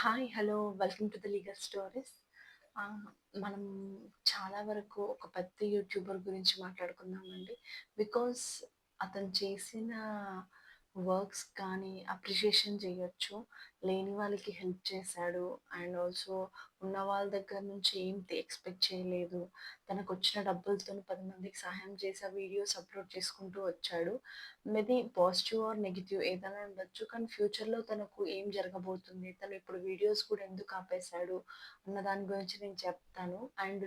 Hi! Hello! Welcome to the legal stories. ఆహ్, మనం చాలా వరకు ఒక పెద్ద యూట్యూబర్ గురించి మాట్లాడుకుందామండి. బికాస్ అతను చేసిన వర్క్స్ కానీ అప్రిషియేషన్ చేయొచ్చు. లేని వాళ్ళకి హెల్ప్ చేశాడు. అండ్ ఆల్సో ఉన్న వాళ్ళ దగ్గర నుంచి ఏం ఎక్స్‌పెక్ట్ చేయలేదు. తనకొచ్చిన డబ్బులతోని 10 మందికి సహాయం చేసి ఆ వీడియోస్ అప్‌లోడ్ చేసుకుంటూ వచ్చాడు. మేబీ పాజిటివ్ ఆర్ నెగెటివ్ ఏదైనా ఉండొచ్చు. కానీ ఫ్యూచర్‌లో తనకు ఏం జరగబోతుంది? తను ఇప్పుడు వీడియోస్ కూడా ఎందుకు ఆపేశాడు? అన్న దాని గురించి నేను చెప్తాను. అండ్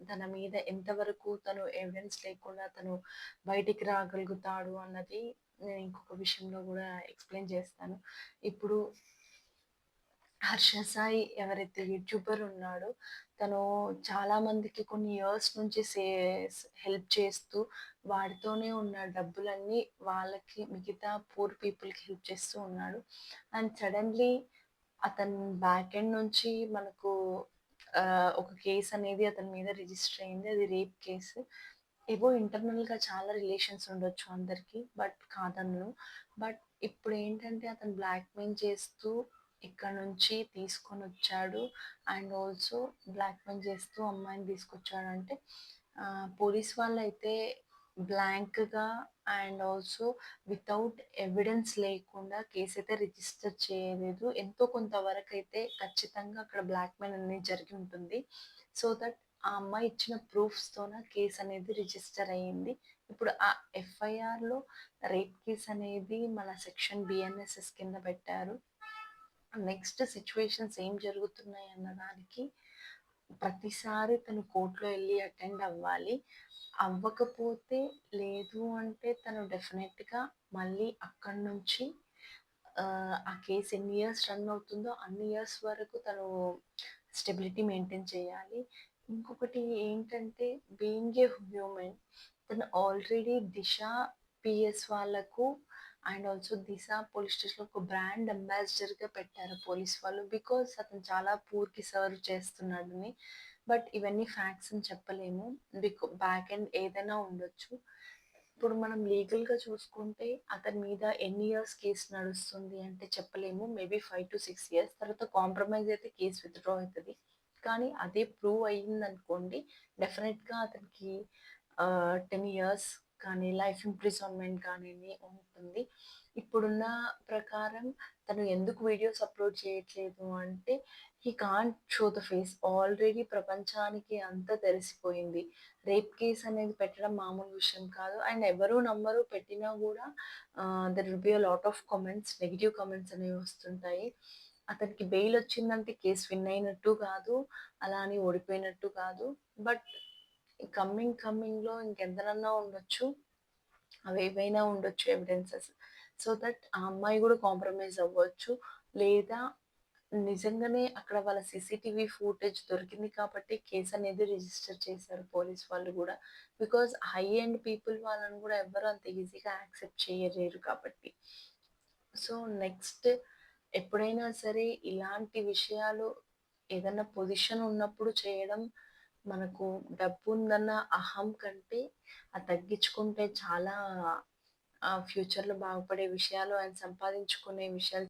తన మీద ఎంతవరకు తను ఎవిడెన్స్ లేకుండా తను బయటికి రాగలుగుతాడు అన్నది నేను ఇంకొక విషయంలో గూడా ఎక్స్‌ప్లెయిన్ చేస్తాను. ఇప్పుడు హర్ష సాయి ఎవరైతే యూట్యూబర్ ఉన్నాడో, తను చాలా మందికి కొన్ని ఇయర్స్ నుంచి హెల్ప్ చేస్తూ, వాడితోనే ఉన్న డబ్బులన్నీ వాళ్ళకి మిగతా పూర్ పీపుల్‌కి హెల్ప్ చేస్తూ ఉన్నాడు. అండ్ సడెన్‌లీ అతని బ్యాక్ ఎండ్ నుంచి మనకు ఒక కేస్ అనేది అతని మీద రిజిస్టర్ అయింది. అది రేప్ కేసు. ఏవో ఇంటర్నల్‌గా చాలా రిలేషన్స్ ఉండొచ్చు అందరికి. బట్ కాదనను. బట్ ఇప్పుడేంటంటే అతను బ్లాక్‌మెయిల్ చేస్తూ ఇక్కడి నుంచి తీసుకొనొచ్చాడు. అండ్ ఆల్సో బ్లాక్‌మెయిల్ చేస్తూ అమ్మాయిని తీసుకొచ్చాడంటే పోలీస్ వాళ్ళైతే బ్లాంక్‌గా అండ్ ఆల్సో వితౌట్ ఎవిడెన్స్ లేకుండా కేసయితే రిజిస్టర్ చేయలేదు. ఎంతో కొంత వరకైతే ఖచ్చితంగా అక్కడ బ్లాక్‌మెయిల్ అనేది జరిగి ఉంటుంది. సో దట్ ఆ అమ్మాయి ఇచ్చిన ప్రూఫ్స్‌తోన కేసనేది రిజిస్టర్ అయ్యింది. ఇప్పుడు ఆ ఎఫ్ఐఆర్‌లో రేప్ కేస్ అనేది మన సెక్షన్ బిఎన్ఎస్ఎస్ కింద పెట్టారు. నెక్స్ట్ సిట్యుయేషన్స్ ఏం జరుగుతున్నాయి అన్న దానికి ప్రతిసారి తను కోర్ట్‌లో ఎళ్లి అటెండ్ అవ్వాలి. అవ్వకపోతే లేదు అంటే తను డెఫినెట్‌గా మళ్ళీ అక్కడి నుంచి ఆ కేస్ ఎన్ని ఇయర్స్ రన్ అవుతుందో అన్ని ఇయర్స్ వరకు తను స్టెబిలిటీ మెయింటైన్ చేయాలి. ఇంకొకటి ఏంటంటే బీయింగ్ ఏ హ్యూమన్ తను ఆల్రెడీ దిశ పిఎస్ వాళ్ళకు అండ్ ఆల్సో దిశ పోలీస్ స్టేషన్‌లో ఒక బ్రాండ్ అంబాసిడర్‌గా పెట్టారు పోలీస్ వాళ్ళు. బికాజ్ అతను చాలా పూర్‌కి సర్వ్ చేస్తున్నాడని. బట్ ఇవన్నీ ఫ్యాక్ట్స్ అని చెప్పలేము. బ్యాక్ ఎండ్ ఏదైనా ఉండొచ్చు. ఇప్పుడు మనం లీగల్‌గా చూసుకుంటే అతని మీద ఎన్ని ఇయర్స్ కేస్ నడుస్తుంది అంటే చెప్పలేము. Maybe 5-6 years. తర్వాత కాంప్రమైజ్ అయితే కేస్ విత్‌డ్రా అయితది. కానీ అదే ప్రూవ్ అయ్యిందనుకోండి డెఫినెట్‌గా అతనికి 10 ఇయర్స్ కానీ లైఫ్ ఇంప్రిజన్‌మెంట్ కానిని ఉంటుంది. ఇప్పుడున్న ప్రకారం తను ఎందుకు వీడియోస్ అప్‌లోడ్ చేయట్లేదు అంటే he can't show the face. Already ప్రపంచానికి అంతా తెలిసిపోయింది. రేప్ కేస్ అనేది పెట్టడం మామూలు విషయం కాదు. అండ్ ఎవరు నమ్మరు. పెట్టినా గూడా there will be a lot of comments, negative comments అనేవి వస్తుంటాయి. అతనికి బెయిల్ వచ్చిందంటే కేస్ విన్ అయినట్టు కాదు. అలా అని ఓడిపోయినట్టు కాదు. బట్ కమింగ్‌లో ఇంకెంతనన్నా ఉండొచ్చు. అవేవైనా ఉండొచ్చు ఎవిడెన్సెస్. సో దట్ ఆ అమ్మాయి గూడా కాంప్రమైజ్ అవ్వచ్చు. లేదా నిజంగానే అక్కడ వాళ్ళ సీసీటీవీ ఫుటేజ్ దొరికింది కాబట్టి కేసనేది రిజిస్టర్ చేశారు పోలీస్ వాళ్ళు గూడా. బికాజ్ హై ఎండ్ పీపుల్ వాళ్ళని గూడా ఎవ్వరు అంత ఈజీగా యాక్సెప్ట్ చేయలేరు కాబట్టి. సో, నెక్స్ట్ ఎప్పుడైనా సరే ఇలాంటి విషయాలు ఏదన్నా పొజిషన్ ఉన్నప్పుడు చేయడం మనకు డబ్బుందన్న అహం కంటే అది తగ్గించుకుంటే చాలా ఫ్యూచర్‌లో బాగుపడే విషయాలు అండ్ సంపాదించుకునే విషయాలు